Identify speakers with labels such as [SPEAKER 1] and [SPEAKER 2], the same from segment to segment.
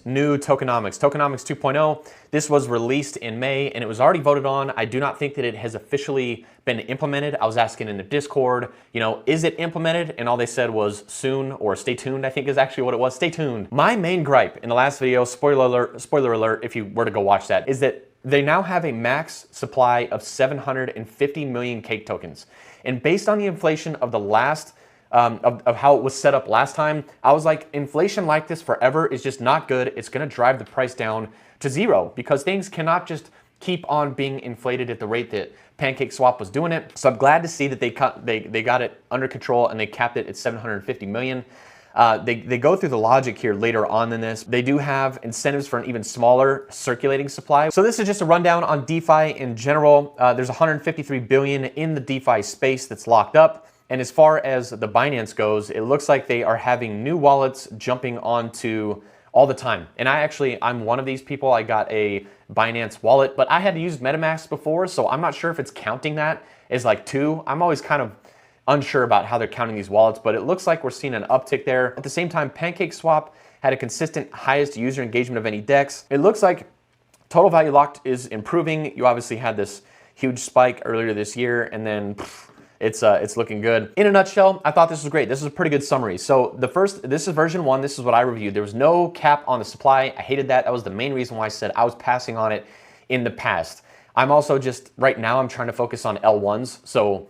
[SPEAKER 1] New tokenomics. Tokenomics 2.0. This was released in May and it was already voted on. I do not think that it has officially been implemented. I was asking in the Discord, is it implemented? And all they said was soon, or stay tuned, I think is actually what it was. Stay tuned. My main gripe in the last video, spoiler alert if you were to go watch that, is that they now have a max supply of 750 million cake tokens. And based on the inflation of the last of how it was set up last time, I was like, inflation like this forever is just not good. It's going to drive the price down to zero because things cannot just keep on being inflated at the rate that PancakeSwap was doing it. So I'm glad to see that they got it under control and they capped it at 750 million. They go through the logic here later on in this. They do have incentives for an even smaller circulating supply. So this is just a rundown on DeFi in general. There's 153 billion in the DeFi space that's locked up. And as far as the Binance goes, it looks like they are having new wallets jumping onto all the time. And I'm one of these people. I got a Binance wallet, but I had to use MetaMask before, so I'm not sure if it's counting that as like two. I'm always kind of unsure about how they're counting these wallets, but it looks like we're seeing an uptick there. At the same time, PancakeSwap had a consistent highest user engagement of any DEX. It looks like total value locked is improving. You obviously had this huge spike earlier this year, and then it's looking good. In a nutshell, I thought this was great. This is a pretty good summary. So this is version 1. This is what I reviewed. There was no cap on the supply. I hated that. That was the main reason why I said I was passing on it in the past. I'm also right now I'm trying to focus on L1s. So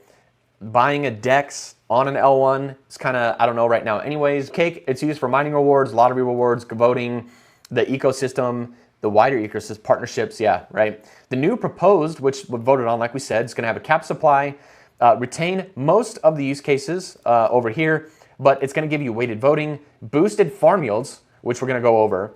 [SPEAKER 1] buying a DEX on an L1 is kind of, I don't know right now. Anyways, Cake, it's used for mining rewards, lottery rewards, voting, the ecosystem, the wider ecosystem, partnerships, yeah, right? The new proposed, which we voted on, like we said, is going to have a cap supply, retain most of the use cases over here, but it's going to give you weighted voting, boosted farm yields, which we're going to go over,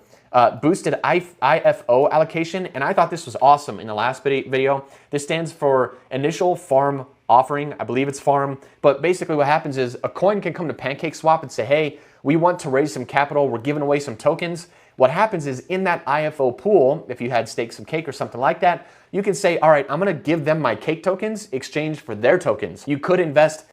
[SPEAKER 1] boosted IFO allocation, and I thought this was awesome in the last video. This stands for Initial Farm Offering. I believe it's farm, but basically what happens is a coin can come to PancakeSwap and say, hey, we want to raise some capital, we're giving away some tokens. What happens is in that IFO pool, if you had staked some cake or something like that, you can say, all right, I'm gonna give them my cake tokens exchanged for their tokens. You could invest